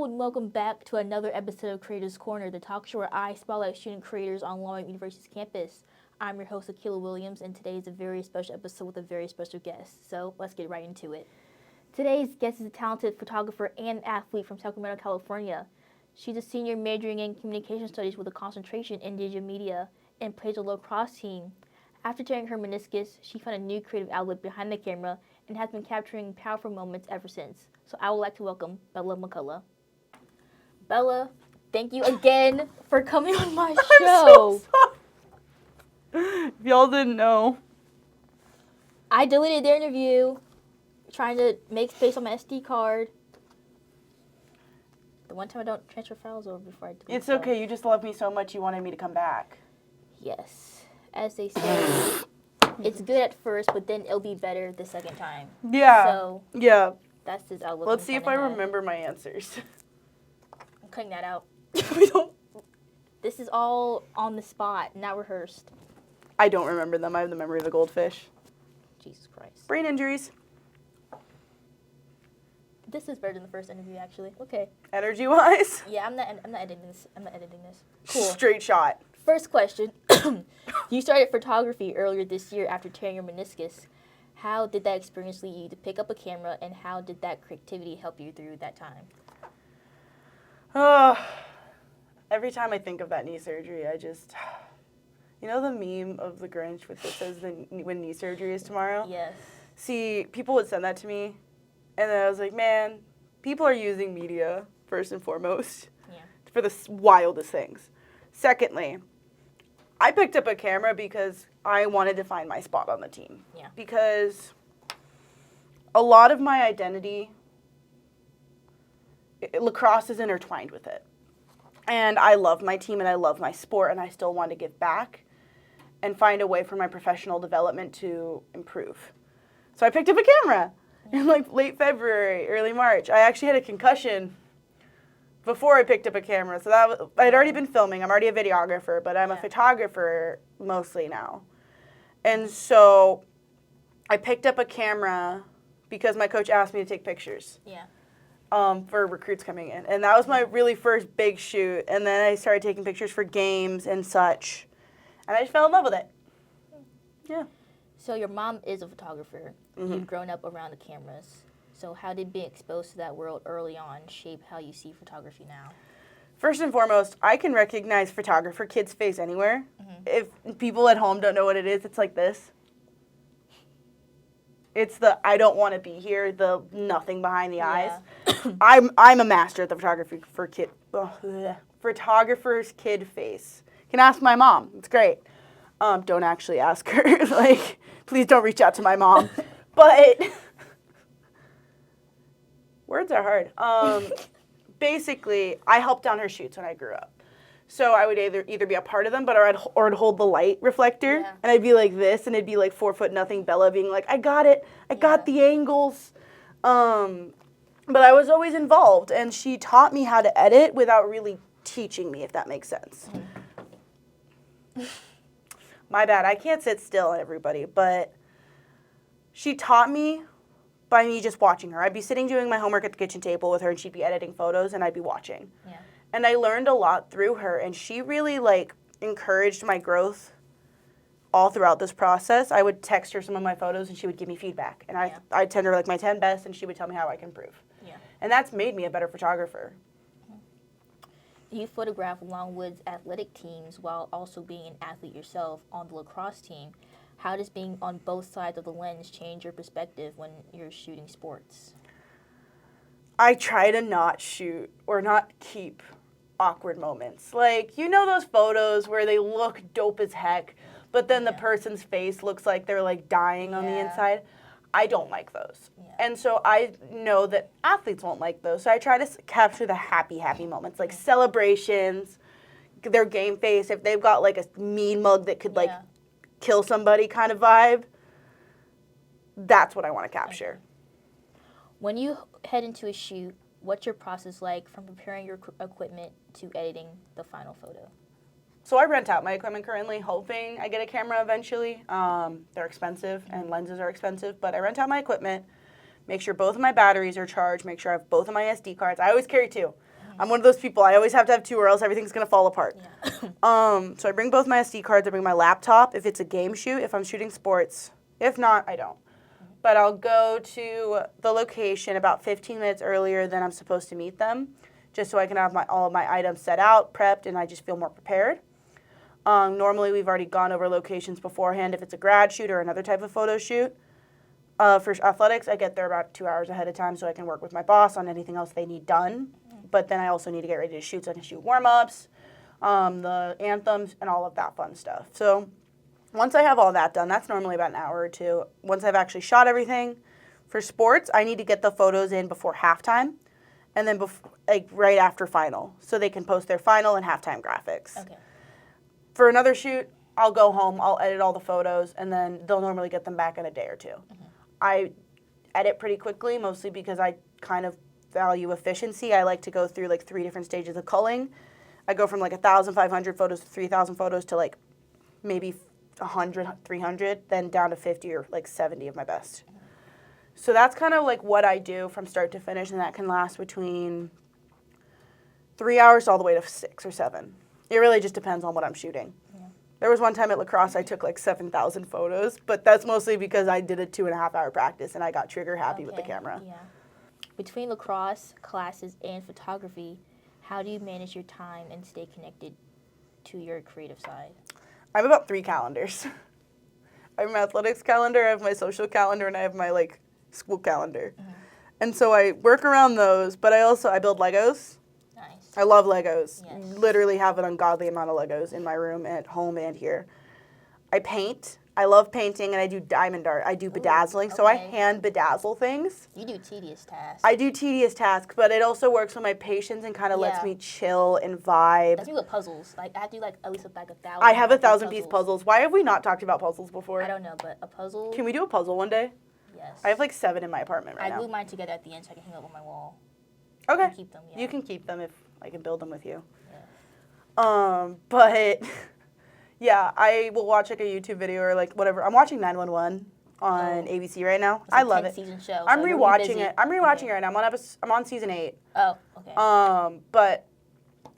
and welcome back to another episode of Creators Corner, the talk show where I spotlight student creators on Longwood University's campus. I'm your host, Akila Williams, and today is a very special episode with a very special guest. So let's get right into it. Today's guest is a talented photographer and athlete from Sacramento, California. She's a senior majoring in communication studies with a concentration in digital media and plays a lacrosse team. After tearing her meniscus, she found a new creative outlet behind the camera and has been capturing powerful moments ever since. So I would like to welcome Bella McCullough. Bella, thank you again for coming on my show. I'm so sorry. If y'all didn't know. I deleted their interview, trying to make space on my SD card. The one time I don't transfer files over before I delete It's stuff. okay. You just love me so much you wanted me to come back. Yes. As they say, it's good at first, but then it'll be better the second time. Yeah. So Yeah. that's this outlook. Let's see if I have. remember my answers. I'm cutting that out. We don't. This is all on the spot, not rehearsed. I don't remember them. I have the memory of a goldfish. Jesus Christ. Brain injuries. This is better than the first interview, actually. Okay. Energy-wise. Yeah, I'm not editing this. I'm not editing this. Cool. Straight shot. First question. You started photography earlier this year after tearing your meniscus. How did that experience lead you to pick up a camera, and how did that creativity help you through that time? Every time I think of that knee surgery, I just... You know the meme of the Grinch with that says when knee surgery is tomorrow? Yes. See, people would send that to me, and then I was like, man, people are using media, first and foremost, for the wildest things. Secondly, I picked up a camera because I wanted to find my spot on the team. Yeah. Because a lot of my identity, lacrosse is intertwined with it. And I love my team and I love my sport, and I still want to give back and find a way for my professional development to improve. So I picked up a camera in like late February, early March. I actually had a concussion before I picked up a camera. So I'd already been filming. I'm already a videographer, but I'm a photographer mostly now. And so I picked up a camera because my coach asked me to take pictures. Yeah. For recruits coming in. And that was my really first big shoot. And then I started taking pictures for games and such. And I just fell in love with it. Yeah. So your mom is a photographer. Mm-hmm. You've grown up around the cameras. So how did being exposed to that world early on shape how you see photography now? First and foremost, I can recognize photographer kid's face anywhere. Mm-hmm. If people at home don't know what it is, it's like this. It's the I don't want to be here, the nothing behind the eyes. I'm a master at the photographer's kid face. You can ask my mom. It's great. Don't actually ask her. Like, please don't reach out to my mom. But words are hard. Basically, I helped on her shoots when I grew up. So I would either be a part of them, or I'd hold the light reflector, and I'd be like this, and it'd be like 4'0" Bella being like, I got it, I got the angles. But I was always involved, and she taught me how to edit without really teaching me, if that makes sense. My bad, I can't sit still, everybody, but she taught me by me just watching her. I'd be sitting doing my homework at the kitchen table with her, and she'd be editing photos, and I'd be watching. Yeah. And I learned a lot through her, and she really, encouraged my growth all throughout this process. I would text her some of my photos, and she would give me feedback. And I'd send her, my 10 best, and she would tell me how I can improve. Yeah. And that's made me a better photographer. You photograph Longwood's athletic teams while also being an athlete yourself on the lacrosse team. How does being on both sides of the lens change your perspective when you're shooting sports? I try to not shoot or not keep awkward moments. Those photos where they look dope as heck, but then the person's face looks like they're dying on the inside? I don't like those. Yeah. And so I know that athletes won't like those. So I try to capture the happy moments, like celebrations, their game face. If they've got a mean mug that could kill somebody kind of vibe, that's what I want to capture. When you head into a shoot, what's your process like from preparing your equipment to editing the final photo? So I rent out my equipment currently, hoping I get a camera eventually. They're expensive and lenses are expensive, but I rent out my equipment, make sure both of my batteries are charged, make sure I have both of my SD cards. I always carry two. I'm one of those people. I always have to have two or else everything's going to fall apart. Yeah. So I bring both my SD cards. I bring my laptop if it's a game shoot, if I'm shooting sports. If not, I don't. But I'll go to the location about 15 minutes earlier than I'm supposed to meet them, just so I can have all of my items set out, prepped, and I just feel more prepared. Normally, we've already gone over locations beforehand. If it's a grad shoot or another type of photo shoot, for athletics, I get there about 2 hours ahead of time so I can work with my boss on anything else they need done. But then I also need to get ready to shoot so I can shoot warm-ups, the anthems, and all of that fun stuff. So once I have all that done, that's normally about an hour or two. Once I've actually shot everything, for sports, I need to get the photos in before halftime and then right after final so they can post their final and halftime graphics. Okay. For another shoot, I'll go home, I'll edit all the photos, and then they'll normally get them back in a day or two. I edit pretty quickly, mostly because I kind of value efficiency. I like to go through like 3 different stages of culling. I go from like 1,500 photos to 3,000 photos to like maybe 100, 300, then down to 50 or like 70 of my best. So that's kind of like what I do from start to finish, and that can last between 3 hours all the way to 6 or 7. It really just depends on what I'm shooting. Yeah. There was one time at lacrosse I took like 7,000 photos, but that's mostly because I did a 2.5 hour practice and I got trigger happy with the camera. Yeah. Between lacrosse classes and photography, how do you manage your time and stay connected to your creative side? I have about 3 calendars. I have my athletics calendar, I have my social calendar, and I have my like school calendar. And so I work around those, but I build Legos. Nice. I love Legos. Yes. Literally have an ungodly amount of Legos in my room, at home, and here. I paint. I love painting, and I do diamond art. I do bedazzling, so I hand bedazzle things. You do tedious tasks. I do tedious tasks, but it also works with my patience and kind of lets me chill and vibe. That's me with puzzles. Like I do like at least like 1,000. I have 1,000-piece puzzles. Why have we not talked about puzzles before? I don't know, but a puzzle. Can we do a puzzle one day? Yes. I have like 7 in my apartment right now. I glue mine together at the end so I can hang up on my wall. Okay. And keep them. Yeah. You can keep them if I can build them with you. Yeah. But yeah, I will watch like a YouTube video or like whatever. I'm watching 911 on ABC right now. It's a I love it. 10-season show. I'm so rewatching it. I'm rewatching it right now. I'm on season 8. Oh, okay. But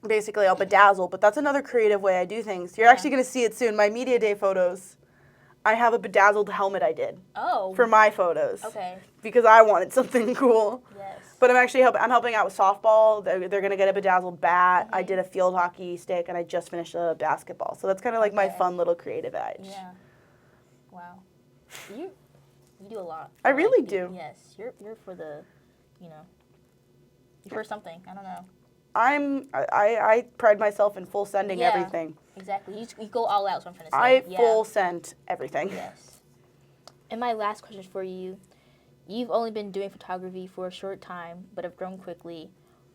basically I'll bedazzle. But that's another creative way I do things. You're actually gonna see it soon. My media day photos. I have a bedazzled helmet I did. Oh. For my photos. Okay. Because I wanted something cool. Yes. But I'm helping out with softball. They're going to get a bedazzled bat. I did a field hockey stick, and I just finished a basketball. So that's kind of like my fun little creative edge. Yeah. Wow. You do a lot. I really do. Yes. You're for the, you're for something. I don't know. I pride myself in full sending everything. Exactly. You go all out, so I'm trying to say. I full send everything. Yes. And my last question for you. You've only been doing photography for a short time, but have grown quickly.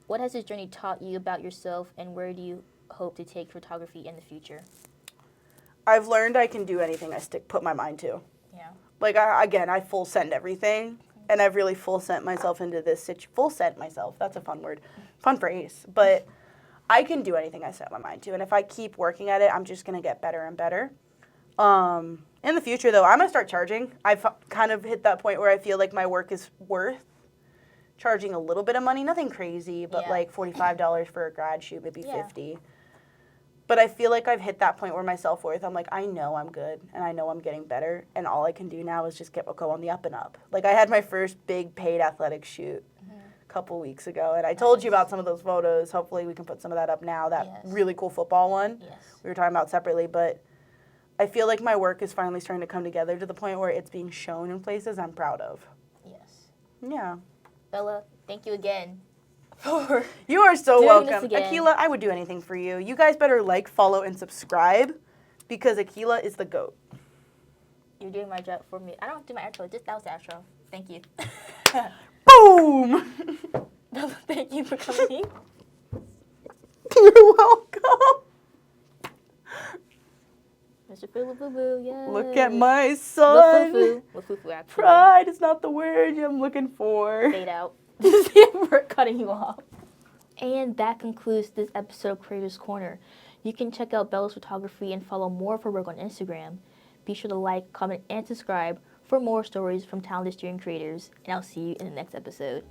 What has this journey taught you about yourself, and where do you hope to take photography in the future? I've learned I can do anything I put my mind to. Yeah. Like, I full send everything, and I've really full sent myself into this full sent myself. That's a fun word. Fun phrase. But I can do anything I set my mind to, and if I keep working at it, I'm just going to get better and better. In the future, though, I'm going to start charging. I've kind of hit that point where I feel like my work is worth charging a little bit of money. Nothing crazy, but like $45 for a grad shoot, maybe $50. But I feel like I've hit that point where my self-worth, I'm like, I know I'm good, and I know I'm getting better, and all I can do now is just go on the up and up. Like, I had my first big paid athletic shoot a couple weeks ago, and I told you about some of those photos. Hopefully we can put some of that up now, that really cool football one we were talking about separately, but I feel like my work is finally starting to come together to the point where it's being shown in places I'm proud of. Yes. Yeah. Bella, thank you again. You are so welcome. This again. Akila, I would do anything for you. You guys better like, follow, and subscribe because Akila is the GOAT. You're doing my job for me. I don't do my outro. That was the outro. Thank you. Boom! Bella, thank you for coming. You're welcome. Mr. Boo, yes. Look at my son. Lafufu, actually. Pride is not the word I'm looking for. Fade out. We're cutting you off. And that concludes this episode of Creators Corner. You can check out Bella's photography and follow more of her work on Instagram. Be sure to like, comment, and subscribe for more stories from talented student creators. And I'll see you in the next episode.